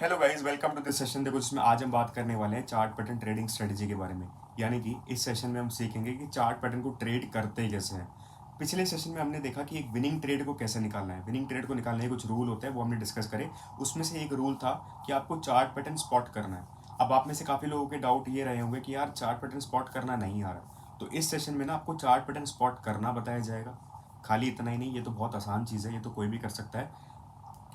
Hello guys, welcome to this session. देखो, जिसमें आज हम बात करने वाले हैं चार्ट पैटर्न ट्रेडिंग स्ट्रेटजी के बारे में। यानी कि इस सेशन में हम सीखेंगे कि चार्ट पैटर्न को ट्रेड करते कैसे हैं। पिछले सेशन में हमने देखा कि एक विनिंग ट्रेड को कैसे निकालना है। विनिंग ट्रेड को निकालने के कुछ रूल होते हैं, वो हमने डिस्कस करे। उसमें से एक रूल था कि आपको चार्ट पैटर्न स्पॉट करना है। अब आप में से काफ़ी लोगों के डाउट ये रहे होंगे कि यार चार्ट पैटर्न स्पॉट करना नहीं आ रहा। तो इस सेशन में ना आपको चार्ट पैटर्न स्पॉट करना बताया जाएगा। खाली इतना ही नहीं, ये तो बहुत आसान चीज़ है, ये तो कोई भी कर सकता है।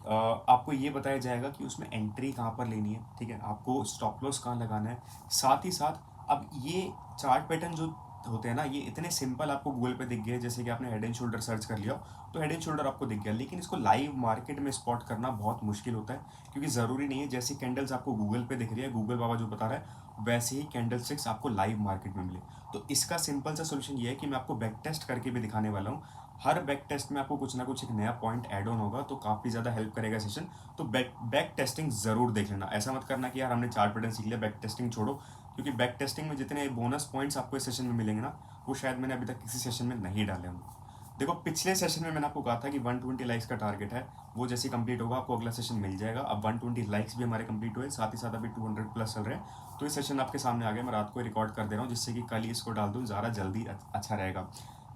आपको ये बताया जाएगा कि उसमें एंट्री कहाँ पर लेनी है, ठीक है, आपको स्टॉप लॉस कहाँ लगाना है। साथ ही साथ अब ये चार्ट पैटर्न जो होते हैं ना, ये इतने सिंपल आपको गूगल पे दिख गए, जैसे कि आपने हेड एंड शोल्डर सर्च कर लिया तो हेड एंड शोल्डर आपको दिख गया। लेकिन इसको लाइव मार्केट में स्पॉट करना बहुत मुश्किल होता है, क्योंकि ज़रूरी नहीं है जैसी कैंडल्स आपको गूगल पे दिख रही है, गूगल बाबा जो बता रहा है वैसे ही कैंडल स्टिक्स आपको लाइव मार्केट में मिले। तो इसका सिंपल सा सोल्यूशन ये है कि मैं आपको बैक टेस्ट करके भी दिखाने वाला हूँ। हर बैक टेस्ट में आपको कुछ ना कुछ एक नया पॉइंट ऐड ऑन होगा, तो काफ़ी ज़्यादा हेल्प करेगा सेशन। तो बैक टेस्टिंग ज़रूर देख लेना। ऐसा मत करना कि यार हमने चार्ट पैटर्न सीख लिया, बैक टेस्टिंग छोड़ो, क्योंकि बैक टेस्टिंग में जितने बोनस पॉइंट्स आपको इस सेशन में मिलेंगे ना, वो शायद मैंने अभी तक किसी सेशन में नहीं डाले होंगे। देखो, पिछले सेशन में मैंने आपको कहा था कि 120 लाइक्स का टारगेट है, वो जैसे कंप्लीट होगा आपको अगला सेशन मिल जाएगा। अब 120 लाइक्स भी हमारे कंप्लीट हुए, साथ ही साथ अभी 200 प्लस चल रहे हैं। तो ये सेशन आपके सामने आ गया, मैं रात को रिकॉर्ड कर दे रहा हूँ, जिससे कि कल ही इसको डाल दूँ, ज़्यादा जल्दी अच्छा रहेगा।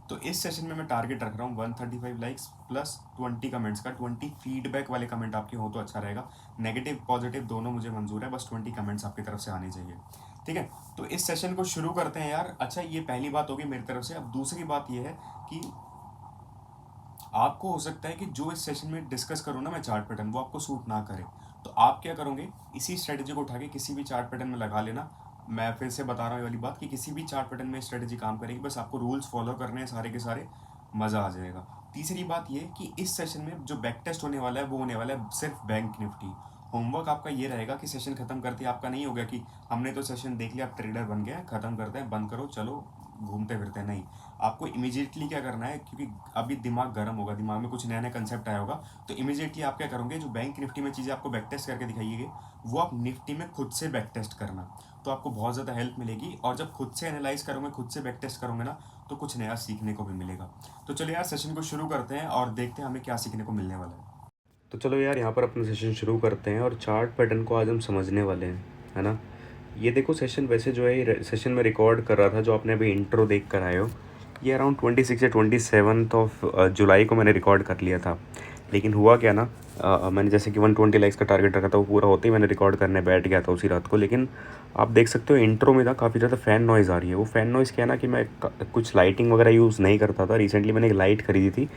तो इस सेशन में मैं टारगेट रख रहा हूँ 135 लाइक्स प्लस 20 कमेंट्स का। 20 फीडबैक वाले कमेंट आपके हो तो अच्छा रहेगा, नेगेटिव पॉजिटिव दोनों मुझे मंजूर है, बस 20 कमेंट्स आपकी तरफ से आने चाहिए, ठीक है। तो इस सेशन को शुरू करते हैं यार। अच्छा, ये पहली बात होगी मेरी तरफ से। अब दूसरी बात ये है कि आपको हो सकता है कि जो इस सेशन में डिस्कस करूँ ना मैं चार्ट पैटर्न, वो आपको सूट ना करे। तो आप क्या करोगे, इसी स्ट्रेटजी को उठा के किसी भी चार्ट पैटर्न में लगा लेना। मैं फिर से बता रहा हूँ ये वाली बात कि किसी भी चार्ट पैटर्न में स्ट्रेटजी काम करेगी, बस आपको रूल्स फॉलो करने हैं सारे के सारे, मज़ा आ जाएगा। तीसरी बात ये कि इस सेशन में जो बैक टेस्ट होने वाला है वो होने वाला है सिर्फ बैंक निफ्टी। होमवर्क आपका ये रहेगा कि सेशन खत्म करते ही आपका नहीं हो गया कि हमने तो सेशन देख लिया, आप ट्रेडर बन गए, खत्म करते हैं, बंद करो, चलो घूमते फिरते हैं। नहीं, आपको इमीडिएटली क्या करना है, क्योंकि अभी दिमाग गर्म होगा, दिमाग में कुछ नया नया कंसेप्ट आया होगा। तो इमीडिएटली आप क्या करोगे, जो बैंक निफ्टी में चीज़ें आपको बैक टेस्ट करके दिखाइएगा, वो आप निफ्टी में खुद से बैक टेस्ट करना। तो आपको बहुत ज़्यादा हेल्प मिलेगी, और जब खुद से एनालाइज करोगे, खुद से बैक टेस्ट करोगे ना, तो कुछ नया सीखने को भी मिलेगा। तो चलिए यार, सेशन को शुरू करते हैं और देखते हैं हमें क्या सीखने को मिलने वाला है। तो चलो यार, यहाँ पर अपना सेशन शुरू करते हैं और चार्ट पैटर्न को आज हम समझने वाले हैं, है ना। ये देखो, सेशन वैसे जो है, ये सेशन में रिकॉर्ड कर रहा था, जो आपने अभी इंट्रो देख कर आए हो, ये अराउंड 26 या 27 ऑफ जुलाई को मैंने रिकॉर्ड कर लिया था। लेकिन हुआ क्या ना, मैंने जैसे कि 120 लाइक्स का टारगेट रखा था, वो पूरा होते ही मैंने रिकॉर्ड करने बैठ गया था उसी रात को। लेकिन आप देख सकते हो इंट्रो में ना काफ़ी ज़्यादा फ़ैन नॉइज़ आ रही है। वो फ़ैन नॉइज़ क्या है ना, कि मैं कुछ लाइटिंग वगैरह यूज़ नहीं करता था। रिसेंटली मैंने एक लाइट खरीदी थी।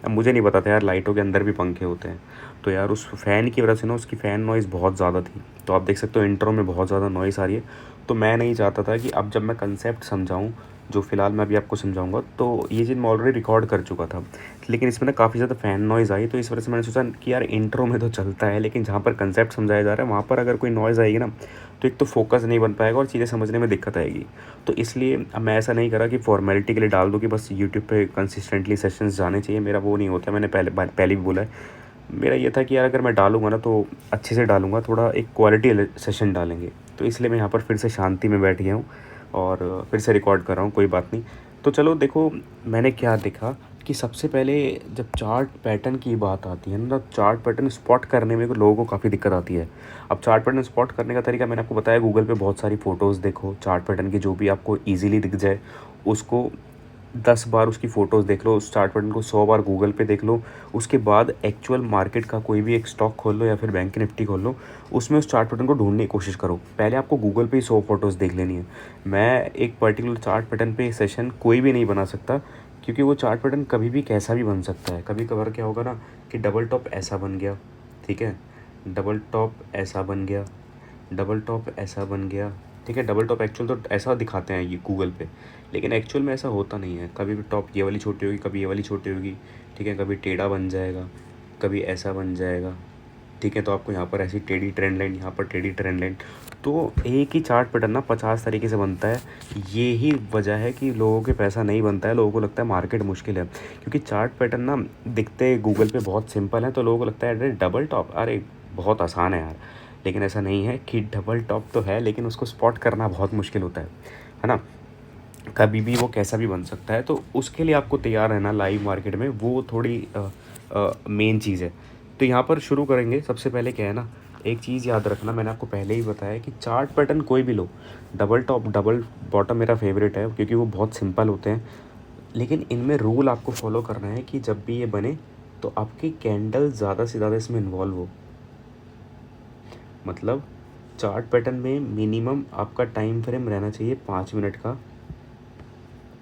अब मुझे नहीं पता था यार लाइटों के अंदर भी पंखे होते हैं। तो यार उस फ़ैन की वजह से ना, उसकी फ़ैन नॉइज़ बहुत ज़्यादा थी। तो आप देख सकते हो इंट्रो में बहुत ज़्यादा नॉइज़ आ रही है। तो मैं नहीं चाहता था कि अब जब मैं कंसेप्ट समझाऊँ, जो फ़िलहाल मैं अभी आपको समझाऊंगा, तो ये चीज़ मैं ऑलरेडी रिकॉर्ड कर चुका था। लेकिन इसमें ना काफ़ी ज़्यादा फ़ैन नॉइज़ आई, तो इस वजह से मैंने सोचा कि यार इंट्रो में तो चलता है, लेकिन जहाँ पर कंसेप्ट समझाया जा रहा है वहाँ पर अगर कोई नॉइज़ आएगी ना, तो एक तो फोकस नहीं बन पाएगा और चीज़ें समझने में दिक्कत आएगी। तो इसलिए अब मैं ऐसा नहीं करा कि फॉर्मेलिटी के लिए डाल दूँ कि बस यूट्यूब पे कंसिस्टेंटली सेशंस जाने चाहिए। मेरा वो नहीं होता, मैंने पहले भी बोला है। मेरा ये था कि यार अगर मैं डालूँगा ना, तो अच्छे से डालूँगा, थोड़ा एक क्वालिटी सेशन डालेंगे। तो इसलिए मैं यहाँ पर फिर से शांति में बैठ गया हूँ और फिर से रिकॉर्ड कर रहा हूँ, कोई बात नहीं। तो चलो देखो, मैंने क्या देखा कि सबसे पहले जब चार्ट पैटर्न की बात आती है ना, चार्ट पैटर्न स्पॉट करने में लोगों को काफ़ी दिक्कत आती है। अब चार्ट पैटर्न स्पॉट करने का तरीका मैंने आपको बताया, गूगल पे बहुत सारी फ़ोटोज़ देखो चार्ट पैटर्न की, जो भी आपको ईज़िली दिख जाए उसको 10 बार उसकी फ़ोटोज़ देख लो, उस चार्ट पैटर्न को 100 बार गूगल पे देख लो। उसके बाद एक्चुअल मार्केट का कोई भी एक स्टॉक खोल लो या फिर बैंक निफ्टी खोल लो, उसमें उस चार्ट पैटर्न को ढूंढने की कोशिश करो। पहले आपको गूगल पे ही 100 फ़ोटोज़ देख लेनी है। मैं एक पर्टिकुलर चार्ट पैटर्न पे सेशन कोई भी नहीं बना सकता, क्योंकि वो चार्ट पैटर्न कभी भी कैसा भी बन सकता है। कभी कभार क्या होगा ना, कि डबल टॉप ऐसा बन गया, ठीक है, डबल टॉप ऐसा बन गया, डबल टॉप ऐसा बन गया, ठीक है। डबल टॉप एक्चुअल तो ऐसा दिखाते हैं ये गूगल पे, लेकिन एक्चुअल में ऐसा होता नहीं है। कभी भी टॉप ये वाली छोटी होगी, कभी ये वाली छोटी होगी, ठीक है, कभी टेढ़ा बन जाएगा, कभी ऐसा बन जाएगा, ठीक है। तो आपको यहाँ पर ऐसी टेढ़ी ट्रेंड लाइन, यहाँ पर टेढ़ी ट्रेंड लाइन। तो एक ही चार्ट पैटर्न ना 50 तरीके से बनता है। ये ही वजह है कि लोगों के पैसा नहीं बनता है, लोगों को लगता है मार्केट मुश्किल है, क्योंकि चार्ट पैटर्न ना दिखते गूगल पे बहुत सिंपल है, तो लोगों को लगता है अरे डबल टॉप, अरे बहुत आसान है यार। लेकिन ऐसा नहीं है कि डबल टॉप तो है, लेकिन उसको स्पॉट करना बहुत मुश्किल होता है ना। कभी भी वो कैसा भी बन सकता है, तो उसके लिए आपको तैयार रहना लाइव मार्केट में, वो थोड़ी मेन चीज़ है। तो यहाँ पर शुरू करेंगे। सबसे पहले क्या है ना, एक चीज़ याद रखना, मैंने आपको पहले ही बताया कि चार्ट पैटर्न कोई भी लो, डबल टॉप डबल बॉटम मेरा फेवरेट है क्योंकि वो बहुत सिंपल होते हैं। लेकिन इनमें रूल आपको फॉलो करना है कि जब भी ये बने तो आपकी कैंडल ज़्यादा से ज़्यादा इसमें इन्वॉल्व हो। मतलब चार्ट पैटर्न में मिनिमम आपका टाइम फ्रेम रहना चाहिए 5 मिनट का,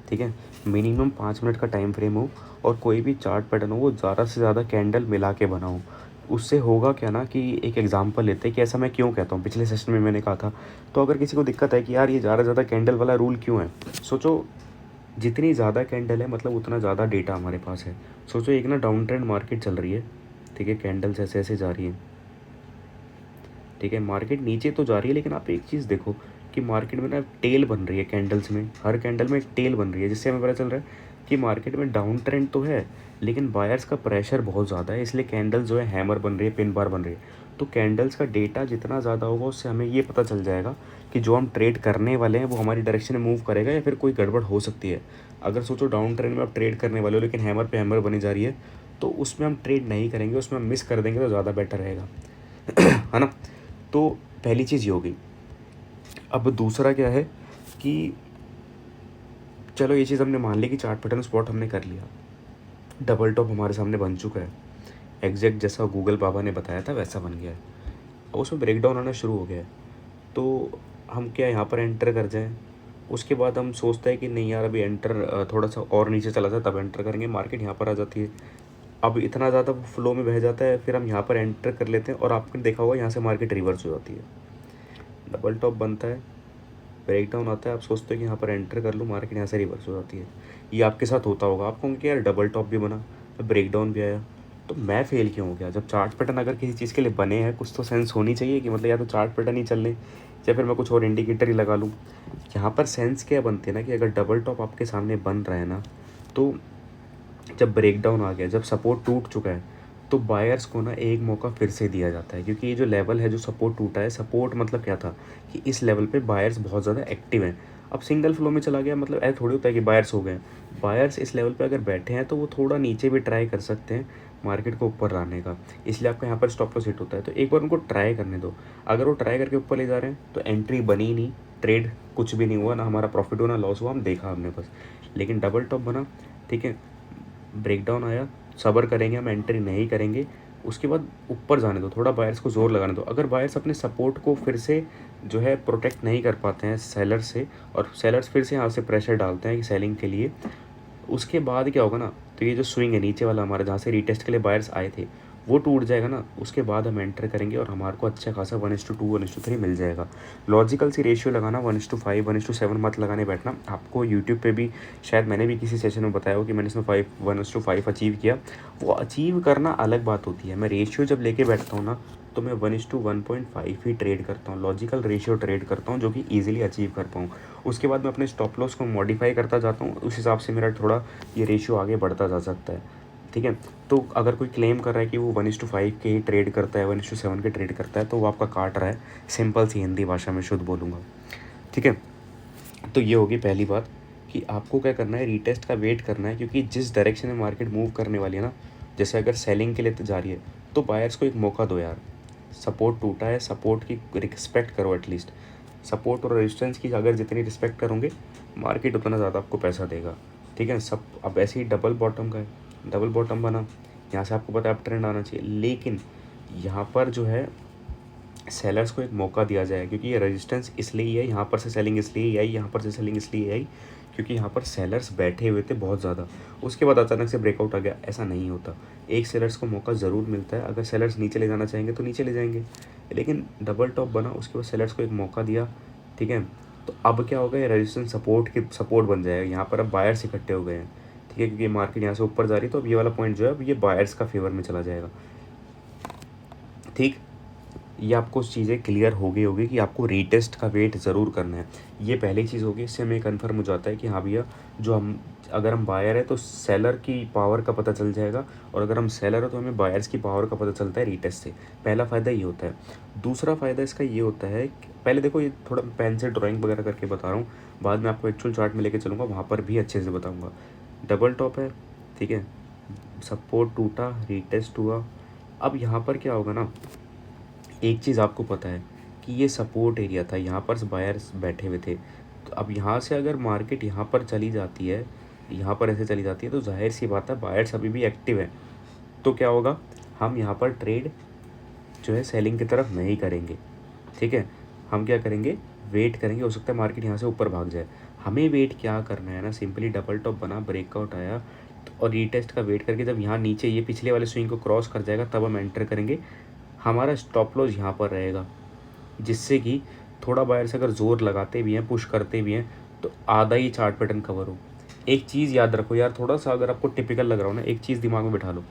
ठीक है, मिनिमम 5 मिनट का टाइम फ्रेम हो। और कोई भी चार्ट पैटर्न हो वो ज़्यादा से ज़्यादा कैंडल मिला के बनाओ। उससे होगा क्या ना कि एक एग्जांपल लेते हैं कि ऐसा मैं क्यों कहता हूँ, पिछले सेशन में मैंने कहा था। तो अगर किसी को दिक्कत है कि यार ये ज़्यादा से ज़्यादा कैंडल वाला रूल क्यों है, सोचो जितनी ज़्यादा कैंडल है मतलब उतना ज़्यादा डेटा हमारे पास है। सोचो एक ना डाउन ट्रेंड मार्केट चल रही है, ठीक है, कैंडल्स ऐसे ऐसे जा रही है, ठीक है, मार्केट नीचे तो जा रही है, लेकिन आप एक चीज़ देखो कि मार्केट में ना टेल बन रही है कैंडल्स में, हर कैंडल में एक टेल बन रही है, जिससे हमें पता चल रहा है कि मार्केट में डाउन ट्रेंड तो है लेकिन बायर्स का प्रेशर बहुत ज़्यादा है, इसलिए कैंडल जो है हैमर बन रही है, पिन बार बन रही है। तो कैंडल्स का डेटा जितना ज़्यादा होगा उससे हमें ये पता चल जाएगा कि जो हम ट्रेड करने वाले हैं वो हमारी डायरेक्शन में मूव करेगा या फिर कोई गड़बड़ हो सकती है। अगर सोचो डाउन ट्रेंड में आप ट्रेड करने वाले हो लेकिन हैमर पे हैमर बनी जा रही है, तो उसमें हम ट्रेड नहीं करेंगे, उसमें हम मिस कर देंगे तो ज़्यादा बेटर रहेगा, है ना। तो पहली चीज़ ये होगी। अब दूसरा क्या है कि चलो ये चीज़ हमने मान ली कि चार्ट पैटर्न स्पॉट हमने कर लिया, डबल टॉप हमारे सामने बन चुका है, एग्जैक्ट जैसा गूगल बाबा ने बताया था वैसा बन गया है, और उसमें ब्रेकडाउन आना शुरू हो गया है। तो हम क्या यहाँ पर एंटर कर जाएं, उसके बाद हम सोचते हैं कि नहीं यार अभी एंटर थोड़ा सा और नीचे चला जाए तब एंटर करेंगे, मार्केट यहाँ पर आ जाती है। अब इतना ज़्यादा फ्लो में बह जाता है, फिर हम यहाँ पर एंटर कर लेते हैं और आपने देखा होगा यहाँ से मार्केट रिवर्स हो जाती है, डबल टॉप बनता है, ब्रेक डाउन आता है, आप सोचते हो कि यहाँ पर एंटर कर लूँ, मार्केट यहाँ से रिवर्स हो जाती है। ये आपके साथ होता होगा, आप कहोगे कि यार डबल टॉप भी बना तो ब्रेक डाउन भी आया, तो मैं फेल क्यों हो गया। जब चार्ट पैटर्न अगर किसी चीज़ के लिए बने हैं कुछ तो सेंस होनी चाहिए कि मतलब या तो चार्ट पैटर्न ही चल लें या फिर मैं कुछ और इंडिकेटर ही लगा लूँ। यहाँ पर सेंस क्या बनती है ना कि अगर डबल टॉप आपके सामने बन रहा है ना, तो जब ब्रेक डाउन आ गया, जब सपोर्ट टूट चुका है, तो बायर्स को ना एक मौका फिर से दिया जाता है, क्योंकि ये जो लेवल है जो सपोर्ट टूटा है, सपोर्ट मतलब क्या था कि इस लेवल पे बायर्स बहुत ज़्यादा एक्टिव हैं। अब सिंगल फ्लो में चला गया मतलब ऐसा थोड़ी होता है कि बायर्स हो गए। बायर्स इस लेवल पे अगर बैठे हैं तो वो थोड़ा नीचे भी ट्राई कर सकते हैं मार्केट को ऊपर लाने का, इसलिए आपका यहाँ पर स्टॉप लॉस हिट होता है। तो एक बार उनको ट्राई करने दो, अगर वो ट्राई करके ऊपर ले जा रहे हैं तो एंट्री बनी नहीं, ट्रेड कुछ भी नहीं हुआ, ना हमारा प्रॉफिट हुआ ना लॉस हुआ, हम देखा हमने बस। लेकिन डबल टॉप बना, ठीक है, ब्रेकडाउन आया, सब्र करेंगे, हम एंट्री नहीं करेंगे, उसके बाद ऊपर जाने दो, थोड़ा बायर्स को ज़ोर लगाने दो। अगर बायर्स अपने सपोर्ट को फिर से जो है प्रोटेक्ट नहीं कर पाते हैं सेलर्स से, और सेलर्स फिर से यहाँ से प्रेशर डालते हैं कि सेलिंग के लिए, उसके बाद क्या होगा ना, तो ये जो स्विंग है नीचे वाला हमारा जहाँ से रीटेस्ट के लिए बायर्स आए थे वो टूट जाएगा ना, उसके बाद हम एंटर करेंगे और हमारे को अच्छा खासा 1:2 1:3 मिल जाएगा। लॉजिकल सी रेशियो लगाना, 1:5 1:7 मत लगाने बैठना। आपको यूट्यूब पे भी शायद मैंने भी किसी सेशन में बताया हो कि मैंने इसमें 1:5 अचीव किया। वो अचीव करना अलग बात होती है, मैं रेशियो जब लेके बैठता हूँ ना तो मैं 1:1.5 ही ट्रेड करता हूँ, लॉजिकल रेशियो ट्रेड करता हूँ जो कि ईजिली अचीव कर पाऊँ। उसके बाद मैं अपने स्टॉप लॉस को मॉडिफाई करता जाता हूँ, उस हिसाब से मेरा थोड़ा ये रेशियो आगे बढ़ता जा सकता है, ठीक है। तो अगर कोई क्लेम कर रहा है कि वो 1:5 के ही ट्रेड करता है, 1:7 के ट्रेड करता है, तो वो आपका काट रहा है, सिंपल सी हिंदी भाषा में शुद्ध बोलूँगा, ठीक है। तो ये होगी पहली बात कि आपको क्या करना है, रीटेस्ट का वेट करना है, क्योंकि जिस डायरेक्शन में मार्केट मूव करने वाली है ना, जैसे अगर सेलिंग के लिए जा रही है तो बायर्स को एक मौका दो यार। सपोर्ट टूटा है, सपोर्ट की रिस्पेक्ट करो एटलीस्ट, सपोर्ट और रेजिस्टेंस की अगर जितनी रिस्पेक्ट करोगे मार्केट उतना ज़्यादा आपको पैसा देगा, ठीक है। सब अब ऐसे ही डबल बॉटम का है, डबल बॉटम बना, यहाँ से आपको पता है अप ट्रेंड आना चाहिए, लेकिन यहाँ पर जो है सेलर्स को एक मौका दिया जाए, क्योंकि ये रेजिस्टेंस इसलिए ही है, यहाँ पर से सेलिंग इसलिए ही आई, यहाँ पर से सेलिंग इसलिए आई क्योंकि यहाँ पर सेलर्स बैठे हुए थे बहुत ज़्यादा, उसके बाद अचानक से ब्रेकआउट आ गया, ऐसा नहीं होता। एक सेलर्स को मौका ज़रूर मिलता है, अगर सेलर्स नीचे ले जाना चाहेंगे तो नीचे ले जाएंगे, लेकिन डबल टॉप बना, उसके बाद सेलर्स को एक मौका दिया, ठीक है। तो अब क्या होगा, ये रेजिस्टेंस सपोर्ट की सपोर्ट बन जाएगा, यहाँ पर अब बायर्स इकट्ठे हो गए हैं, ठीक है, क्योंकि मार्केट यहाँ से ऊपर जा रही है, तो अब ये वाला पॉइंट जो है अब ये बायर्स का फेवर में चला जाएगा, ठीक। ये आपको चीज़ें क्लियर हो गई होगी कि आपको रीटेस्ट का वेट ज़रूर करना है, ये पहली चीज़ होगी। इससे हमें कन्फर्म हो जाता है कि हाँ भैया जो हम अगर हम बायर है तो सेलर की पावर का पता चल जाएगा, और अगर हम सेलर है तो हमें बायर्स की पावर का पता चलता है रीटेस्ट से। पहला फ़ायदा ये होता है। दूसरा फ़ायदा इसका ये होता है कि पहले देखो ये थोड़ा पेन से ड्राइंग वगैरह करके बता रहा हूँ, बाद में आपको एक्चुअल चार्ट में लेके चलूँगा, वहाँ पर भी अच्छे से बताऊँगा। डबल टॉप है, ठीक है, सपोर्ट टूटा, रीटेस्ट हुआ, अब यहाँ पर क्या होगा ना, एक चीज़ आपको पता है कि ये सपोर्ट एरिया था, यहाँ पर बायर्स बैठे हुए थे। तो अब यहाँ से अगर मार्केट यहाँ पर चली जाती है, यहाँ पर ऐसे चली जाती है, तो जाहिर सी बात है बायर्स अभी भी एक्टिव है। तो क्या होगा, हम यहाँ पर ट्रेड जो है सेलिंग की तरफ नहीं करेंगे, ठीक है। हम क्या करेंगे, वेट करेंगे, हो सकता है मार्केट यहाँ से ऊपर भाग जाए। हमें वेट क्या करना है ना, सिंपली डबल टॉप बना, ब्रेकआउट आया और रीटेस्ट का वेट करके जब यहाँ नीचे ये पिछले वाले स्विंग को क्रॉस कर जाएगा तब हम एंटर करेंगे। हमारा स्टॉप लॉस यहाँ पर रहेगा, जिससे कि थोड़ा बायर से अगर ज़ोर लगाते भी हैं, पुश करते भी हैं, तो आधा ही चार्ट पैटर्न कवर हो। एक चीज़ याद रखो यार, थोड़ा सा अगर आपको टिपिकल लग रहा हो ना, एक चीज़ दिमाग में बिठा लो,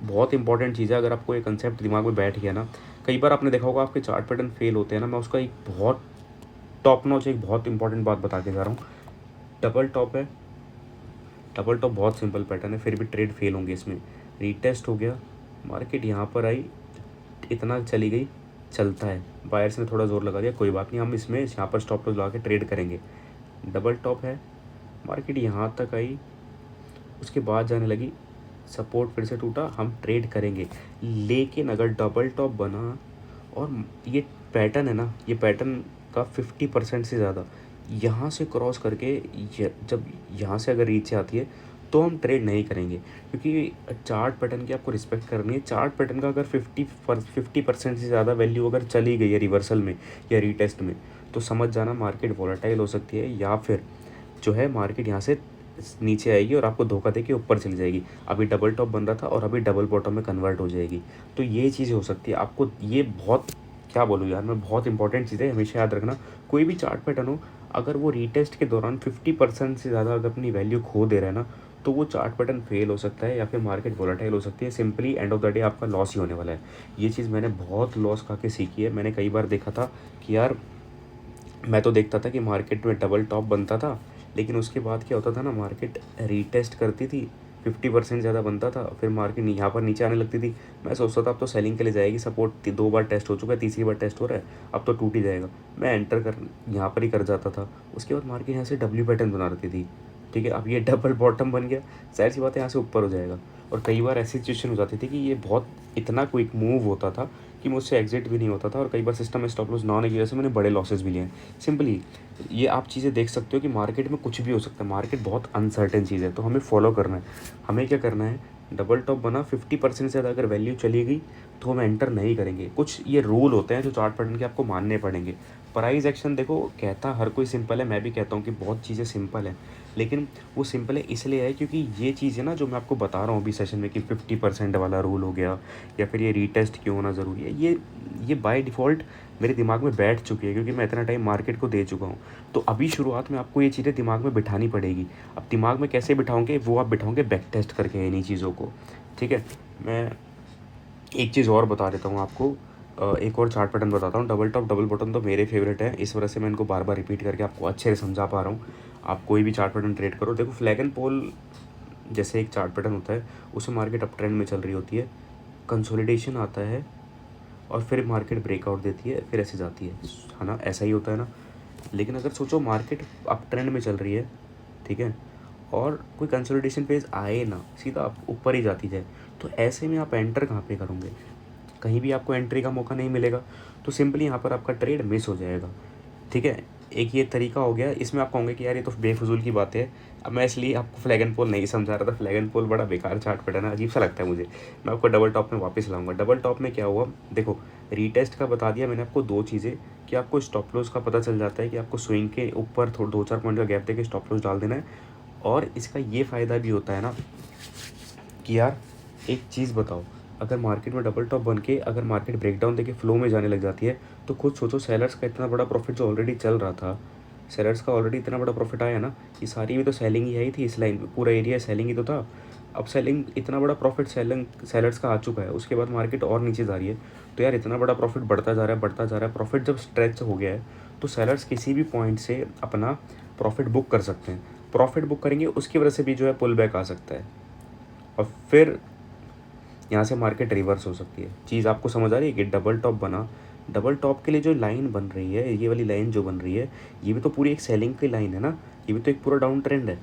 बहुत इंपॉर्टेंट चीज़ है। अगर आपको ये कंसेप्ट दिमाग में बैठ गया ना, कई बार आपने देखा होगा आपके चार्ट पैटर्न फेल होते हैं ना, मैं उसका एक बहुत टॉप नॉच एक बहुत इंपॉर्टेंट बात बता के जा रहा हूँ। डबल टॉप है, डबल टॉप बहुत सिंपल पैटर्न है, फिर भी ट्रेड फेल होंगे इसमें। रीटेस्ट हो गया, मार्केट यहाँ पर आई, इतना चली गई, चलता है, बायर्स ने थोड़ा ज़ोर लगा दिया, कोई बात नहीं, हम इसमें यहाँ पर स्टॉप लॉस लगा के ट्रेड करेंगे। डबल टॉप है, मार्केट यहाँ तक आई, उसके बाद जाने लगी, सपोर्ट फिर से टूटा, हम ट्रेड करेंगे। लेकिन अगर डबल टॉप बना और ये पैटर्न है ना, ये पैटर्न का 50% से ज़्यादा यहाँ से क्रॉस करके जब यहाँ से अगर रीच आती है तो हम ट्रेड नहीं करेंगे, क्योंकि चार्ट पैटर्न की आपको रिस्पेक्ट करनी है। चार्ट पैटर्न का अगर 50% से ज़्यादा वैल्यू अगर चली गई है रिवर्सल में या रीटेस्ट में, तो समझ जाना मार्केट वॉलेटाइल हो सकती है, या फिर जो है मार्केट यहाँ से नीचे आएगी और आपको धोखा दे के ऊपर चली जाएगी। अभी डबल टॉप बन रहा था और अभी डबल बॉटम में कन्वर्ट हो जाएगी। तो ये चीज़ हो सकती है आपको, ये बहुत क्या बोलूँ यार मैं, बहुत इंपॉर्टेंट चीज़ है, हमेशा याद रखना। कोई भी चार्ट पैटर्न हो, अगर वो रीटेस्ट के दौरान 50% से ज़्यादा अगर अपनी वैल्यू खो दे रहा है ना, तो वो चार्ट पैटर्न फेल हो सकता है या फिर मार्केट वोलेटाइल हो सकती है। Simply end of the day आपका लॉस ही होने वाला है। ये चीज़ मैंने बहुत लॉस खा के सीखी है। मैंने कई बार देखा था कि यार, मैं तो देखता था कि मार्केट में डबल टॉप बनता था, लेकिन उसके बाद क्या होता था ना, मार्केट रीटेस्ट करती थी, 50% ज़्यादा बनता था, फिर मार्केट यहाँ पर नीचे आने लगती थी। मैं सोचता था अब तो सेलिंग के लिए जाएगी, सपोर्ट 2 बार टेस्ट हो चुका है, तीसरी बार टेस्ट हो रहा है, अब तो टूट ही जाएगा। मैं एंटर कर यहाँ पर ही कर जाता था। उसके बाद मार्केट यहाँ से डब्ल्यू पैटर्न बना रही थी, ठीक है। अब ये डबल बॉटम बन गया, जाहिर सी बात है यहाँ से ऊपर हो जाएगा। और कई बार ऐसी सिचुएशन हो जाती थी कि ये बहुत इतना क्विक मूव होता था कि मुझसे एग्जिट भी नहीं होता था, और कई बार सिस्टम में स्टॉप लॉस ना होने की वजह से मैंने बड़े लॉसेस भी लिए हैं। सिंपली ये आप चीज़ें देख सकते हो कि मार्केट में कुछ भी हो सकता है, मार्केट बहुत अनसर्टेन चीज़ है, तो हमें फॉलो करना है। हमें क्या करना है, डबल टॉप बना, 50% से ज़्यादा अगर वैल्यू चली गई तो हम एंटर नहीं करेंगे। कुछ ये रूल होते हैं जो चार्ट पैटर्न के आपको मानने पड़ेंगे। प्राइस एक्शन देखो, कहता हर कोई सिंपल है, मैं भी कहता हूँ कि बहुत चीज़ें सिंपल हैं, लेकिन वो सिंपल है इसलिए है क्योंकि ये चीज़ है ना जो मैं आपको बता रहा हूँ अभी सेशन में कि 50% वाला रूल हो गया, या फिर ये रीटेस्ट क्यों होना ज़रूरी है, ये बाय डिफ़ॉल्ट मेरे दिमाग में बैठ चुकी है, क्योंकि मैं इतना टाइम मार्केट को दे चुका हूँ। तो अभी शुरुआत में आपको ये चीज़ें दिमाग में बिठानी पड़ेगी। अब दिमाग में कैसे बिठाओगे, वो आप बिठाओगे बैक टेस्ट करके इन्हीं चीज़ों को, ठीक है। मैं एक चीज़ और बता देता हूँ आपको, एक और चार्ट पैटर्न बताता हूँ। डबल टॉप डबल बॉटम तो मेरे फेवरेट है, इस वजह से मैं इनको बार बार रिपीट करके आपको अच्छे से समझा पा रहा हूँ। आप कोई भी चार्ट पैटर्न ट्रेड करो, देखो फ्लैग एंड पोल जैसे एक चार्ट पैटर्न होता है, उसमें मार्केट अप ट्रेंड में चल रही होती है, कंसोलिडेशन आता है और फिर मार्केट ब्रेकआउट देती है, फिर ऐसे जाती है ना, ऐसा ही होता है ना। लेकिन अगर सोचो मार्केट अप ट्रेंड में चल रही है, ठीक है, और कोई कंसोलिडेशन फेज आए ना, सीधा आप ऊपर ही जाती जाए, तो ऐसे में आप एंटर कहाँ पे करोगे, कहीं भी आपको एंट्री का मौका नहीं मिलेगा, तो सिंपली यहाँ पर आपका ट्रेड मिस हो जाएगा, ठीक है। एक ये तरीका हो गया। इसमें आप कहोगे कि यार ये तो बेफजूल की बात है, अब मैं इसलिए आपको फ्लैग एंड पोल नहीं समझा रहा था। फ्लैग एंड पोल बड़ा बेकार चार्ट पैटर्न है, अजीब सा लगता है मुझे। मैं आपको डबल टॉप में वापस लाऊंगा। डबल टॉप में क्या हुआ, देखो रीटेस्ट का बता दिया मैंने आपको दो चीज़ें, कि आपको स्टॉप लॉस का पता चल जाता है कि आपको स्विंग के ऊपर 2-4 पॉइंट का गैप देके स्टॉप लॉस डाल देना है। और इसका ये फ़ायदा भी होता है ना कि यार एक चीज़ बताओ, अगर मार्केट में डबल टॉप बन के अगर मार्केट ब्रेकडाउन देके फ्लो में जाने लग जाती है, तो खुद सोचो सेलर्स का इतना बड़ा प्रॉफिट जो ऑलरेडी चल रहा था, सेलर्स का ऑलरेडी इतना बड़ा प्रॉफिट आया ना, ये सारी भी तो सेलिंग ही आई थी, इस लाइन पूरा एरिया सेलिंग ही तो था। अब सेलिंग इतना बड़ा प्रॉफिट सेलर्स का आ चुका है, उसके बाद मार्केट और नीचे जा रही है, तो यार इतना बड़ा प्रॉफिट बढ़ता जा रहा है, बढ़ता जा रहा है। प्रॉफिट जब स्ट्रेच हो गया है, तो सेलर्स किसी भी पॉइंट से अपना प्रॉफिट बुक कर सकते हैं। प्रॉफिट बुक करेंगे, उसकी वजह से भी जो है पुल बैक आ सकता है, और फिर यहाँ से मार्केट रिवर्स हो सकती है। चीज़ आपको समझ आ रही है कि डबल टॉप बना, डबल टॉप के लिए जो लाइन बन रही है, ये वाली लाइन जो बन रही है, ये भी तो पूरी एक सेलिंग की लाइन है ना, ये भी तो एक पूरा डाउन ट्रेंड है।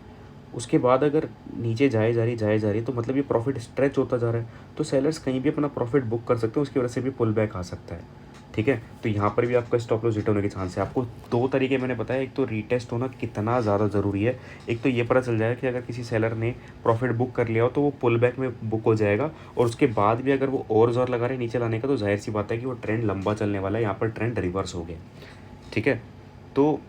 उसके बाद अगर नीचे जाए जा रही तो मतलब ये प्रॉफिट स्ट्रेच होता जा रहा है, तो सेलर्स कहीं भी अपना प्रॉफिट बुक कर सकते हैं, उसकी वजह से भी पुल बैक आ सकता है। ठीक है। तो यहाँ पर भी आपका स्टॉप लॉस हिट होने के चांस है। आपको दो तरीके मैंने बताया, एक तो रीटेस्ट होना कितना ज़्यादा ज़रूरी है, एक तो ये पता चल जाएगा कि अगर किसी सेलर ने प्रॉफिट बुक कर लिया हो तो वो पुल बैक में बुक हो जाएगा, और उसके बाद भी अगर वो और ज़ोर लगा रहे नीचे लाने का, तो जाहिर सी बात है कि वो ट्रेंड लंबा चलने वाला है। यहाँ पर ट्रेंड रिवर्स हो गया, ठीक है। तो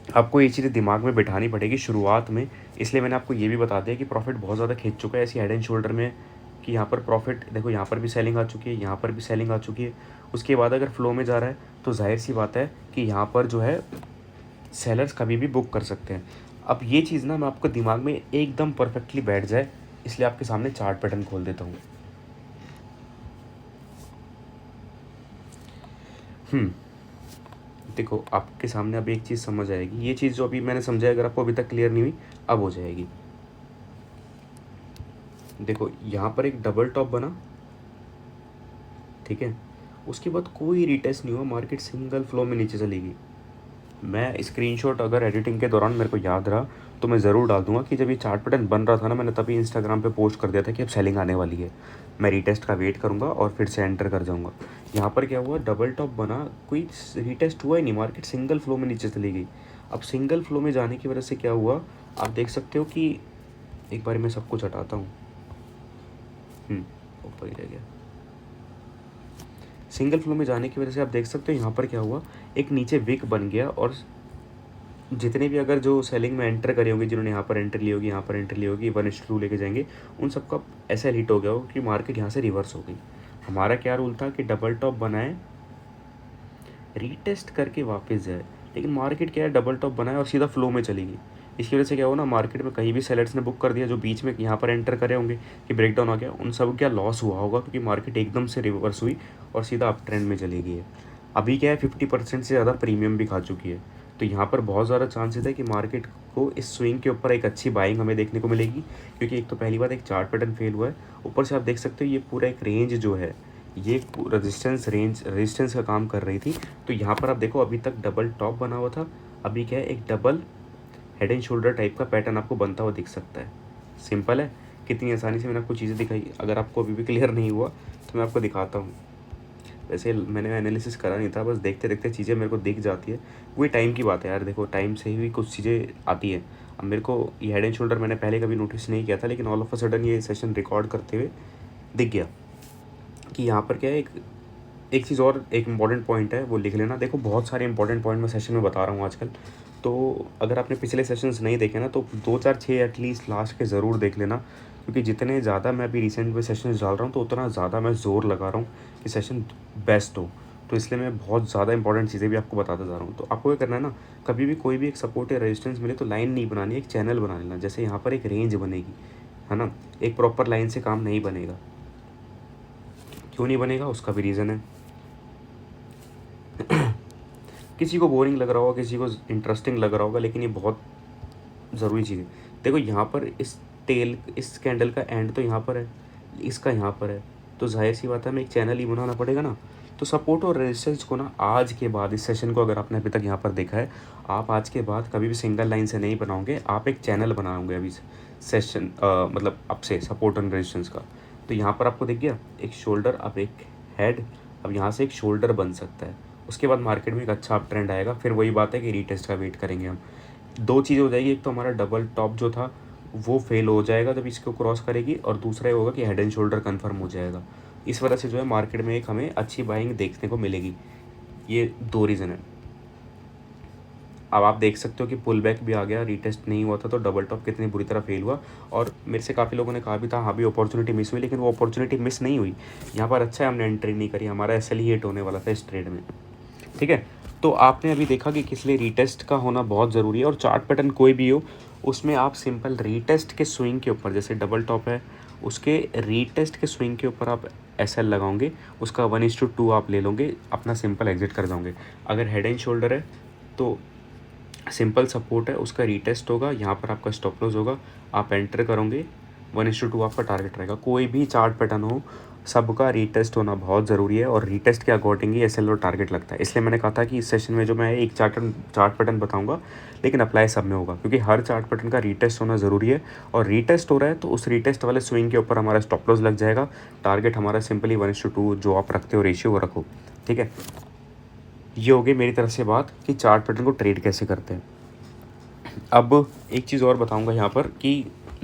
आपको ये चीज़ें दिमाग में बिठानी पड़ेगी शुरुआत में, इसलिए मैंने आपको ये भी बता दिया कि प्रॉफिट बहुत ज़्यादा खींच चुका है ऐसी हेड एंड शोल्डर में, कि यहाँ पर प्रॉफिट देखो, यहाँ पर भी सेलिंग आ चुकी है, यहाँ पर भी सेलिंग आ चुकी है। उसके बाद अगर फ्लो में जा रहा है तो जाहिर सी बात है कि यहाँ पर जो है सेलर्स कभी भी बुक कर सकते हैं। अब ये चीज़ ना मैं आपको दिमाग में एकदम परफेक्टली बैठ जाए, इसलिए आपके सामने चार्ट पैटर्न खोल देता हूँ। देखो, आपके सामने अब एक चीज़ समझ आएगी, ये चीज़ जो अभी मैंने समझाया अगर आपको अभी तक क्लियर नहीं हुई, अब हो जाएगी। देखो, यहाँ पर एक डबल टॉप बना, ठीक है, उसके बाद कोई रिटेस्ट नहीं हुआ, मार्केट सिंगल फ्लो में नीचे चली गई। मैं स्क्रीनशॉट अगर एडिटिंग के दौरान मेरे को याद रहा तो मैं ज़रूर डाल दूंगा कि जब ये चार्ट पैटर्न बन रहा था ना, मैंने तभी इंस्टाग्राम पे पोस्ट कर दिया था कि अब सेलिंग आने वाली है, मैं रीटेस्ट का वेट करूंगा और फिर से एंटर कर जाऊंगा। यहाँ पर क्या हुआ, डबल टॉप बना, कोई रीटेस्ट हुआ ही नहीं, मार्केट सिंगल फ्लो में नीचे चली गई। अब सिंगल फ्लो में जाने की वजह से क्या हुआ, आप देख सकते हो कि एक बार मैं सब कुछ हटाता हूँ, ऊपर ही रह गया। सिंगल फ्लो में जाने की वजह से आप देख सकते हो यहाँ पर क्या हुआ, एक नीचे विक बन गया, और जितने भी अगर जो सेलिंग में एंटर करे होंगे, जिन्होंने यहाँ पर एंट्री ली होगी, यहाँ पर एंट्री ली होगी, 1:2 लेके जाएंगे, उन सबका ऐसा हिट हो गया हो कि मार्केट यहाँ से रिवर्स हो गई। हमारा क्या रूल था कि डबल टॉप बनाए, रीटेस्ट करके वापस जाए, लेकिन मार्केट क्या है, डबल टॉप बनाए और सीधा फ्लो में चली गई। इसकी वजह से क्या हुआ ना, मार्केट में कहीं भी सेलर्स ने बुक कर दिया, जो बीच में यहाँ पर एंटर करे होंगे कि ब्रेकडाउन आ गया, उन सब क्या लॉस हुआ होगा, क्योंकि मार्केट एकदम से रिवर्स हुई और सीधा अप ट्रेंड में चली गई है। अभी क्या है, 50% से ज़्यादा प्रीमियम भी खा चुकी है, तो यहाँ पर बहुत ज़्यादा चांसेस है कि मार्केट को इस स्विंग के ऊपर एक अच्छी बाइंग हमें देखने को मिलेगी, क्योंकि एक तो पहली बात एक चार्ट पैटर्न फेल हुआ है, ऊपर से आप देख सकते हो ये पूरा एक रेंज जो है, ये रेजिस्टेंस का काम कर रही थी। तो यहाँ पर आप देखो, अभी तक डबल टॉप बना हुआ था, अभी क्या है, एक double head and shoulder type का पैटर्न आपको बनता हुआ दिख सकता है। सिंपल है, कितनी आसानी से मैंने आपको चीज़ें दिखाई। अगर आपको अभी भी क्लियर नहीं हुआ तो मैं आपको दिखाता हूँ। वैसे मैंने एनालिसिस करा नहीं था, बस देखते देखते चीज़ें मेरे को दिख जाती है, वही टाइम की बात है यार। देखो, टाइम से ही कुछ चीज़ें आती है। अब मेरे को ये हेड एंड शोल्डर मैंने पहले कभी नोटिस नहीं किया था, लेकिन ऑल ऑफ अ सडन ये सेशन रिकॉर्ड करते हुए दिख गया कि यहाँ पर क्या है, एक चीज़ और, एक इंपॉर्टेंट पॉइंट है, वो लिख लेना। देखो, बहुत सारे इंपॉर्टेंट पॉइंट मैं सेशन में बता रहा हूँ आजकल, तो अगर आपने पिछले सेशंस नहीं देखे ना, तो 2 4 6 एटलीस्ट लास्ट के ज़रूर देख लेना, क्योंकि जितने ज़्यादा मैं अभी रिसेंट में सेशंस डाल रहा हूँ, तो उतना ज़्यादा मैं ज़ोर लगा रहा हूँ कि सेशन बेस्ट हो। तो इसलिए मैं बहुत ज़्यादा इंपॉर्टेंट चीज़ें भी आपको बताता जा रहा हूँ। तो आपको क्या करना है ना, कभी भी कोई भी एक सपोर्ट या रेजिस्टेंस मिले तो लाइन नहीं बनानी, एक चैनल बना लेना। जैसे यहाँ पर एक रेंज बनेगी, है ना, एक प्रॉपर लाइन से काम नहीं बनेगा। क्यों नहीं बनेगा, उसका भी रीज़न है। किसी को बोरिंग लग रहा होगा, किसी को इंटरेस्टिंग लग रहा होगा, लेकिन ये बहुत ज़रूरी चीज़ है। देखो, यहाँ पर इस कैंडल का एंड तो यहाँ पर है, इसका यहाँ पर है, तो जाहिर सी बात है हमें एक चैनल ही बनाना पड़ेगा ना। तो सपोर्ट और रेजिस्टेंस को ना, आज के बाद इस सेशन को अगर आपने अभी तक यहाँ पर देखा है, आप आज के बाद कभी भी सिंगल लाइन से नहीं बनाओगे, आप एक चैनल बनाओगे अभी सेशन, मतलब अब से सपोर्ट और रेजिस्टेंस का। तो यहाँ पर आपको दिख गया एक शोल्डर, अब एक हेड, अब यहाँ से एक शोल्डर बन सकता है। उसके बाद मार्केट में एक अच्छा अप ट्रेंड आएगा, फिर वही बात है कि रीटेस्ट का वेट करेंगे हम। दो चीज़ हो जाएगी, एक तो हमारा डबल टॉप जो था वो फेल हो जाएगा जब इसको क्रॉस करेगी, और दूसरा ये होगा कि हेड एंड शोल्डर कंफर्म हो जाएगा। इस वजह से जो है मार्केट में एक हमें अच्छी बाइंग देखने को मिलेगी। ये 2 रीज़न है। अब आप देख सकते हो कि पुल बैक भी आ गया, रीटेस्ट नहीं हुआ था, तो डबल टॉप कितनी बुरी तरह फेल हुआ। और मेरे से काफ़ी लोगों ने कहा भी था हाँ भी अपॉर्चुनिटी मिस हुई, लेकिन वो अपॉर्चुनिटी मिस नहीं हुई। यहाँ पर अच्छा है हमने एंट्री नहीं करी, हमारा एसएल ही हिट होने वाला था इस ट्रेड में, ठीक है। तो आपने अभी देखा कि किस लिए रीटेस्ट का होना बहुत ज़रूरी है, और चार्ट पैटर्न कोई भी हो उसमें आप सिंपल रीटेस्ट के स्विंग के ऊपर, जैसे डबल टॉप है उसके रीटेस्ट के स्विंग के ऊपर आप एसएल लगाओगे, उसका 1:2 आप ले लोगे, अपना सिंपल एग्जिट कर जाओगे। अगर हेड एंड शोल्डर है तो सिंपल सपोर्ट है, उसका रीटेस्ट होगा, यहाँ पर आपका स्टॉप लॉस होगा, आप एंटर करोगे, 1:2 आपका टारगेट रहेगा। कोई भी चार्ट पैटर्न हो, सबका रीटेस्ट होना बहुत ज़रूरी है, और रीटेस्ट के अकॉर्डिंग ही एसएल और टारगेट लगता है। इसलिए मैंने कहा था कि इस सेशन में जो मैं एक चार्ट पैटर्न बताऊंगा, लेकिन अप्लाई सब में होगा, क्योंकि हर चार्ट पैटर्न का रीटेस्ट होना ज़रूरी है। और रीटेस्ट हो रहा है तो उस रीटेस्ट वाले स्विंग के ऊपर हमारा स्टॉप लॉस लग जाएगा। टारगेट हमारा सिंपली 1:2 जो आप रखते हो रेशियो वो रखो, ठीक है, ये हो गई मेरी तरफ से बात कि चार्ट पैटर्न को ट्रेड कैसे करते हैं। अब एक चीज़ और बताऊंगा यहाँ पर कि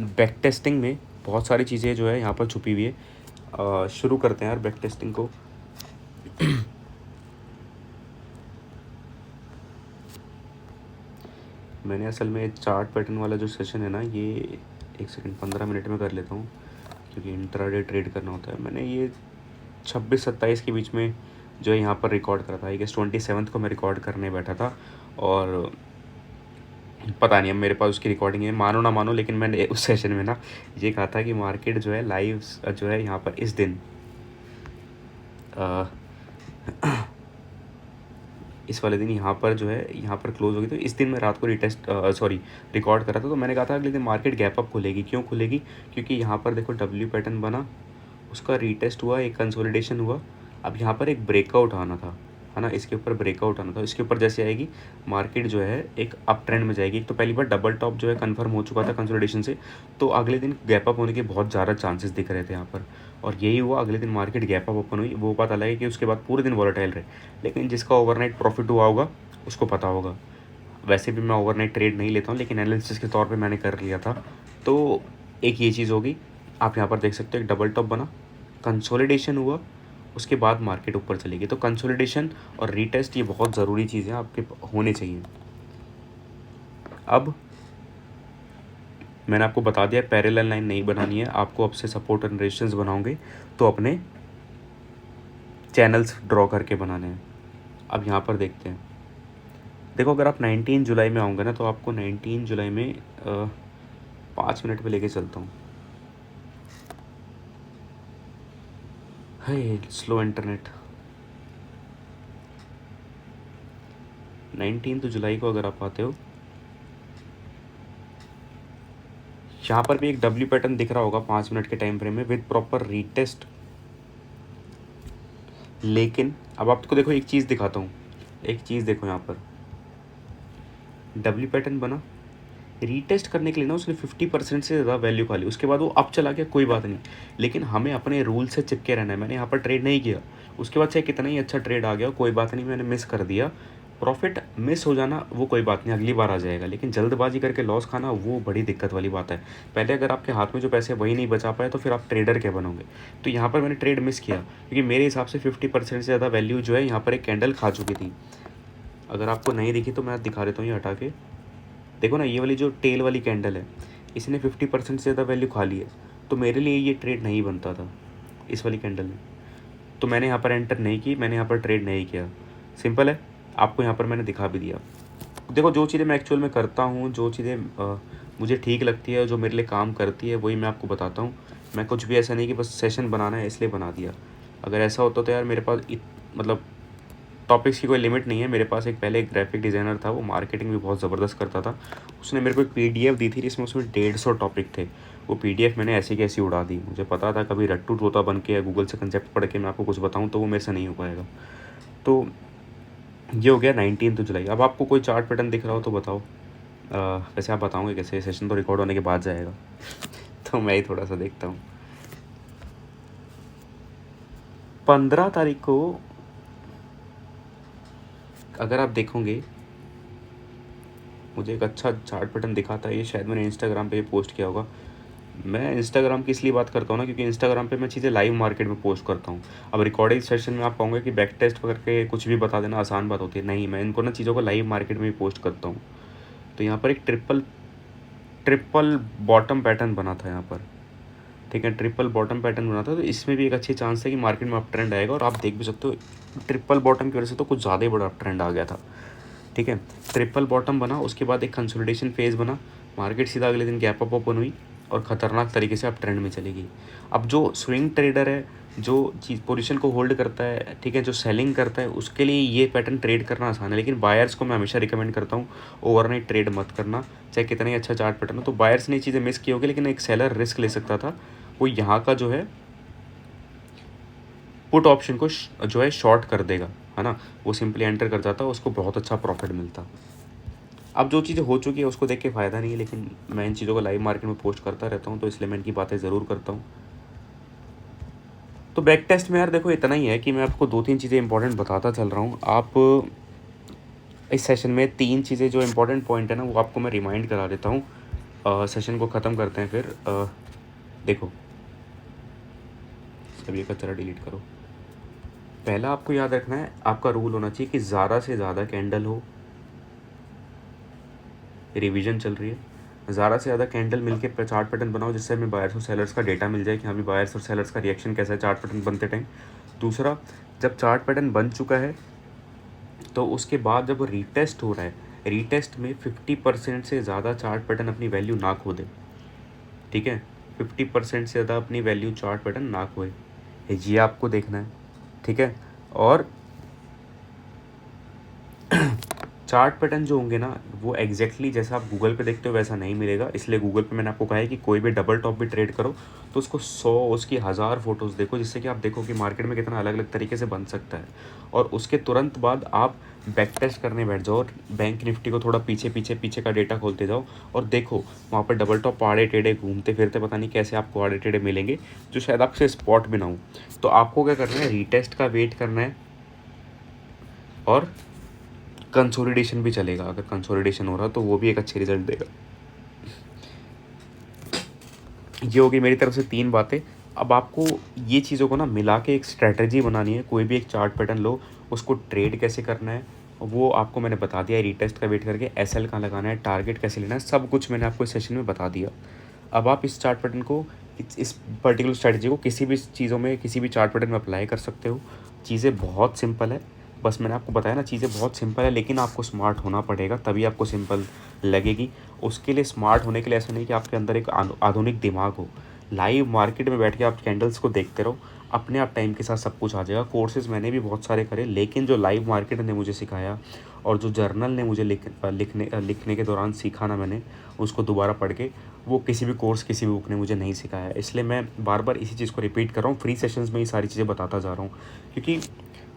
बैक टेस्टिंग में बहुत सारी चीज़ें जो है यहाँ पर छुपी हुई है। शुरू करते हैं यार बैक टेस्टिंग को। मैंने असल में चार्ट पैटर्न वाला जो सेशन है ना, ये 1 सेकंड 15 मिनट में कर लेता हूँ क्योंकि इंट्राडे ट्रेड करना होता है। मैंने ये 26-27 के बीच में जो है यहाँ पर रिकॉर्ड करा था। आई गेस 27 को मैं रिकॉर्ड करने बैठा था और पता नहीं अब मेरे पास उसकी रिकॉर्डिंग है, मानो ना मानो, लेकिन मैंने उस सेशन में ना ये कहा था कि मार्केट जो है लाइव जो है यहाँ पर इस दिन इस वाले दिन यहाँ पर जो है यहाँ पर क्लोज होगी। तो इस दिन मैं रात को रिकॉर्ड करा था। तो मैंने कहा था अगले दिन मार्केट गैप अप खुलेगी। क्यों खुलेगी? क्योंकि यहाँ पर देखो डब्ल्यू पैटर्न बना, उसका रीटेस्ट हुआ, एक कंसोलिडेशन हुआ, अब यहाँ पर एक ब्रेकआउट आना था, है ना, इसके ऊपर ब्रेकआउट आना था। इसके ऊपर जैसे आएगी मार्केट जो है एक अप ट्रेंड में जाएगी। एक तो पहली बार डबल टॉप जो है कंफर्म हो चुका था कंसोलिडेशन से, तो अगले दिन गैप अप होने के बहुत ज़्यादा चांसेस दिख रहे थे यहाँ पर, और यही हुआ। अगले दिन मार्केट गैप अप ओपन हुई। वो बात अलग है कि उसके बाद पूरे दिन वॉलेटाइल रहे, लेकिन जिसका ओवरनाइट प्रॉफिट हुआ होगा उसको पता होगा। वैसे भी मैं ओवरनाइट ट्रेड नहीं लेता हूँ, लेकिन एनालिसिस के तौर पे मैंने कर लिया था। तो एक ये चीज़ होगी, आप यहाँ पर देख सकते हो एक डबल टॉप बना, कंसोलिडेशन हुआ, उसके बाद मार्केट ऊपर चलेगी। तो कंसोलिडेशन और रीटेस्ट ये बहुत ज़रूरी चीज़ें आपके होने चाहिए। अब मैंने आपको बता दिया पैरेलल लाइन नहीं बनानी है आपको, अब से सपोर्ट एंड रेजिस्टेंस बनाओगे तो अपने चैनल्स ड्रॉ करके बनाने हैं। अब यहाँ पर देखते हैं, देखो अगर आप 19 जुलाई में आओगे ना, तो आपको 19 जुलाई में 5 मिनट पे लेके चलता हूँ। है स्लो इंटरनेट। 19 जुलाई को अगर आप आते हो, यहाँ पर भी एक डब्ल्यू पैटर्न दिख रहा होगा 5 मिनट के टाइम फ्रेम में विद प्रॉपर रीटेस्ट। लेकिन अब आपको देखो एक चीज़ दिखाता हूँ, एक चीज़ देखो, यहाँ पर डब्ल्यू पैटर्न बना, रीटेस्ट करने के लिए ना उसने 50% से ज़्यादा वैल्यू खा ली। उसके बाद वो अप चला गया, कोई बात नहीं, लेकिन हमें अपने रूल से चिपके रहना है। मैंने यहाँ पर ट्रेड नहीं किया, उसके बाद चाहे कितना ही अच्छा ट्रेड आ गया कोई बात नहीं, मैंने मिस कर दिया। प्रॉफिट मिस हो जाना वो कोई बात नहीं, अगली बार आ जाएगा, लेकिन जल्दबाजी करके लॉस खाना वो बड़ी दिक्कत वाली बात है। पहले अगर आपके हाथ में जो पैसे वही नहीं बचा पाए तो फिर आप ट्रेडर क्या बनोगे? तो यहाँ पर मैंने ट्रेड मिस किया क्योंकि मेरे हिसाब से 50% से ज़्यादा वैल्यू जो है यहाँ पर एक कैंडल खा चुकी थी। अगर आपको नहीं दिखी तो मैं दिखा देता हूँ ये हटा के। देखो ना, ये वाली जो टेल वाली कैंडल है, इसने 50% से ज़्यादा वैल्यू खा ली है। तो मेरे लिए ये ट्रेड नहीं बनता था इस वाली कैंडल में, तो मैंने यहाँ पर एंटर नहीं की, मैंने यहाँ पर ट्रेड नहीं किया। सिंपल है, आपको यहाँ पर मैंने दिखा भी दिया। देखो जो चीज़ें मैं एक्चुअल में करता हूँ, जो चीज़ें मुझे ठीक लगती है, जो मेरे लिए काम करती है, वही मैं आपको बताता हूँ। मैं कुछ भी ऐसा नहीं कि बस सेशन बनाना है इसलिए बना दिया। अगर ऐसा होता तो यार मेरे पास मतलब टॉपिक्स की कोई लिमिट नहीं है। मेरे पास एक पहले एक ग्राफिक डिज़ाइनर था, वो मार्केटिंग भी बहुत ज़बरदस्त करता था। उसने मेरे को एक PDF दी थी जिसमें उसमें 150 टॉपिक थे। वो PDF मैंने ऐसी की ऐसी उड़ा दी। मुझे पता था कभी रट्टू तोता बन के या गूगल से कंसेप्ट पढ़ के मैं आपको कुछ बताऊँ तो वो मेरे से नहीं हो पाएगा। तो ये हो गया 19 जुलाई। अब आपको कोई चार्ट पैटर्न दिख रहा हो तो बताओ। वैसे आप बताओगे कैसे? सेशन तो रिकॉर्ड होने के बाद जाएगा तो मैं ही थोड़ा सा देखता हूँ। 15 तारीख को अगर आप देखोगे, मुझे एक अच्छा चार्ट पैटर्न दिखा था, ये शायद मैंने इंस्टाग्राम पे पोस्ट किया होगा। मैं इंस्टाग्राम की इसलिए बात करता हूँ ना क्योंकि इंस्टाग्राम पे मैं चीज़ें लाइव मार्केट में पोस्ट करता हूँ। अब रिकॉर्डिंग सेशन में आप कहोगे कि बैक टेस्ट करके कुछ भी बता देना आसान बात होती है, नहीं, मैं इनको ना चीज़ों को लाइव मार्केट में भी पोस्ट करता हूँ। तो यहाँ पर एक ट्रिपल बॉटम पैटर्न बना था यहाँ पर, ठीक है, ट्रिपल बॉटम पैटर्न बना था। तो इसमें भी एक अच्छी चांस है कि मार्केट में अप ट्रेंड आएगा, और आप देख भी सकते हो ट्रिपल बॉटम की वजह से तो कुछ ज़्यादा ही बड़ा अप ट्रेंड आ गया था। ठीक है, ट्रिपल बॉटम बना, उसके बाद एक कंसोलिडेशन फेज़ बना, मार्केट सीधा अगले दिन गैप अप ओपन हुई और ख़तरनाक तरीके से अब ट्रेंड में चलेगी। अब जो स्विंग ट्रेडर है, जो चीज़ पोजीशन को होल्ड करता है, ठीक है, जो सेलिंग करता है, उसके लिए ये पैटर्न ट्रेड करना आसान है। लेकिन बायर्स को मैं हमेशा रिकमेंड करता हूँ ओवरनाइट ट्रेड मत करना, चाहे कितना ही अच्छा चार्ट पैटर्न हो। तो बायर्स ने चीज़ें मिस की होगी, लेकिन एक सेलर रिस्क ले सकता था। वो यहाँ का जो है पुट ऑप्शन को जो है शॉर्ट कर देगा, है ना, वो सिंपली एंटर कर जाता, उसको बहुत अच्छा प्रॉफिट मिलता। अब जो चीज़ें हो चुकी है उसको देख के फ़ायदा नहीं है, लेकिन मैं इन चीज़ों को लाइव मार्केट में पोस्ट करता रहता हूँ, तो इसलिए मैं इनकी बातें ज़रूर करता हूँ। तो बैक टेस्ट में यार देखो इतना ही है कि मैं आपको 2-3 चीज़ें इंपॉर्टेंट बताता चल रहा हूँ। आप इस सेशन में 3 चीज़ें जो इंपॉर्टेंट पॉइंट है ना वो आपको मैं रिमाइंड करा देता हूँ। सेशन को ख़त्म करते हैं फिर। देखो, सब ये कचरा डिलीट करो। पहला आपको याद रखना है, आपका रूल होना चाहिए कि ज़्यादा से ज़्यादा कैंडल हो। रिवीजन चल रही है, ज़्यादा से ज़्यादा कैंडल मिलके चार्ट पैटर्न बनाओ, जिससे हमें बायर्स और सेलर्स का डेटा मिल जाए कि हाँ भी बायर्स और सेलर्स का रिएक्शन कैसा है चार्ट पैटर्न बनते टाइम। दूसरा, जब चार्ट पैटर्न बन चुका है तो उसके बाद जब वो रीटेस्ट हो रहा है, रीटेस्ट में 50% से ज़्यादा चार्ट पैटर्न अपनी वैल्यू ना खो दे। ठीक है, 50% से ज़्यादा अपनी वैल्यू चार्ट पैटर्न ना खोए, ये आपको देखना है। ठीक है, और चार्ट पैटर्न जो होंगे ना वो एग्जैक्टली जैसा आप गूगल पे देखते हो वैसा नहीं मिलेगा। इसलिए गूगल पे मैंने आपको कहा है कि कोई भी डबल टॉप भी ट्रेड करो तो उसको 100 उसकी 1000 फोटोज़ देखो, जिससे कि आप देखो कि मार्केट में कितना अलग अलग तरीके से बन सकता है। और उसके तुरंत बाद आप बैक टेस्ट करने बैठ जाओ और बैंक निफ्टी को थोड़ा पीछे पीछे पीछे का डेटा खोलते जाओ और देखो वहाँ पर डबल टॉप आड़े टेढ़े घूमते फिरते पता नहीं कैसे आपको आड़े टेढ़े मिलेंगे, जो शायद आपसे स्पॉट भी ना हो। तो आपको क्या करना है, रीटेस्ट का वेट करना है और कंसोलिडेशन भी चलेगा। अगर कंसोलिडेशन हो रहा तो वो भी एक अच्छी रिजल्ट देगा। ये होगी मेरी तरफ से 3 बातें। अब आपको ये चीज़ों को ना मिला के एक स्ट्रैटेजी बनानी है। कोई भी एक चार्ट पैटर्न लो, उसको ट्रेड कैसे करना है वो आपको मैंने बता दिया है। रीटेस्ट का वेट करके एसएल कहाँ लगाना है, टारगेट कैसे लेना है, सब कुछ मैंने आपको इस सेशन में बता दिया। अब आप इस चार्ट पैटर्न को, इस पर्टिकुलर स्ट्रैटेजी को किसी भी चीज़ों में, किसी भी चार्ट पैटर्न में अप्लाई कर सकते हो। चीज़ें बहुत सिंपल है, बस मैंने आपको बताया ना चीज़ें बहुत सिंपल है, लेकिन आपको स्मार्ट होना पड़ेगा तभी आपको सिंपल लगेगी। उसके लिए स्मार्ट होने के लिए ऐसा नहीं कि आपके अंदर एक आधुनिक दिमाग हो। लाइव मार्केट में बैठ के आप कैंडल्स को देखते रहो, अपने आप टाइम के साथ सब कुछ आ जाएगा। कोर्सेज़ मैंने भी बहुत सारे करे, लेकिन जो लाइव मार्केट ने मुझे सिखाया और जो जर्नल ने मुझे लिखने के दौरान सीखा ना मैंने, उसको दोबारा पढ़ के, वो किसी भी कोर्स किसी भी बुक ने मुझे नहीं सिखाया। इसलिए मैं बार बार इसी चीज़ को रिपीट कर रहा हूँ, फ्री सेशंस में ये सारी चीज़ें बताता जा रहा हूँ। क्योंकि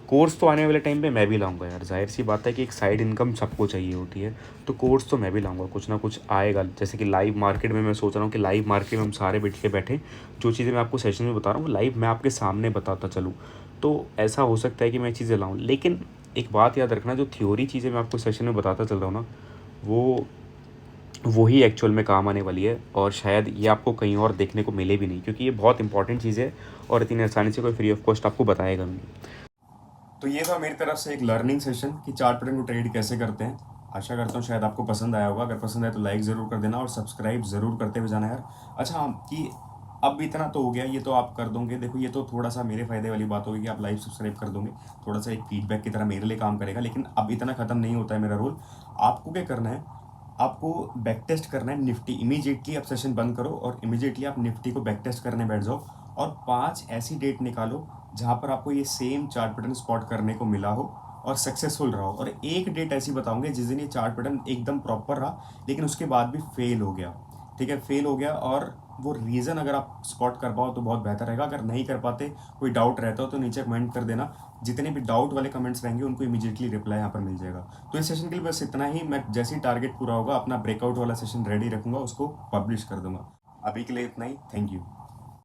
कोर्स तो आने वाले टाइम पे मैं भी लाऊंगा यार, जाहिर सी बात है कि एक साइड इनकम सबको चाहिए होती है। तो कोर्स तो मैं भी लाऊंगा, कुछ ना कुछ आएगा। जैसे कि लाइव मार्केट में मैं सोच रहा हूँ कि लाइव मार्केट में हम सारे बैठे जो चीज़ें मैं आपको सेशन में बता रहा हूँ वो लाइव मैं आपके सामने बताता चलूँ। तो ऐसा हो सकता है कि मैं चीज़ें लाऊँ, लेकिन एक बात याद रखना, जो थ्योरी चीज़ें मैं आपको सेशन में बताता चल रहा हूँ ना, वो वही एक्चुअल में काम आने वाली है। और शायद ये आपको कहीं और देखने को मिले भी नहीं, क्योंकि ये बहुत इंपॉर्टेंट चीज़ है और इतनी आसानी से कोई फ्री ऑफ कॉस्ट आपको बताएगा नहीं। तो ये था मेरी तरफ से एक लर्निंग सेशन कि चार्ट पैटर्न को ट्रेड कैसे करते हैं। आशा करता हूँ शायद आपको पसंद आया होगा। अगर पसंद आया तो लाइक ज़रूर कर देना और सब्सक्राइब ज़रूर करते हुए जाना यार। अच्छा हाँ, कि अब इतना तो हो गया, ये तो आप कर दोगे। देखो ये तो थोड़ा सा मेरे फ़ायदे वाली बात होगी कि आप लाइव सब्सक्राइब कर दोगे, थोड़ा सा एक फीडबैक की तरह मेरे लिए काम करेगा। लेकिन अब इतना ख़त्म नहीं होता है मेरा रोल। आपको क्या करना है, आपको बैक टेस्ट करना है निफ्टी। इमीडिएटली आप सेशन बंद करो और इमीडिएटली आप निफ्टी को बैक टेस्ट करने बैठ जाओ और 5 ऐसी डेट निकालो जहाँ पर आपको ये सेम चार्ट पैटर्न स्पॉट करने को मिला हो और सक्सेसफुल रहा हो। और एक डेट ऐसी बताऊंगे जिस दिन ये चार्ट पैटर्न एकदम प्रॉपर रहा लेकिन उसके बाद भी फेल हो गया। ठीक है, फेल हो गया, और वो रीज़न अगर आप स्पॉट कर पाओ तो बहुत बेहतर रहेगा। अगर नहीं कर पाते, कोई डाउट रहता हो तो नीचे कमेंट कर देना। जितने भी डाउट वाले कमेंट्स रहेंगे उनको इमीडिएटली रिप्लाई यहाँ पर मिल जाएगा। तो इस सेशन के लिए बस इतना ही। मैं जैसे ही टारगेट पूरा होगा अपना ब्रेकआउट वाला सेशन रेडी रखूंगा, उसको पब्लिश कर दूंगा। अभी के लिए इतना ही। Thank you.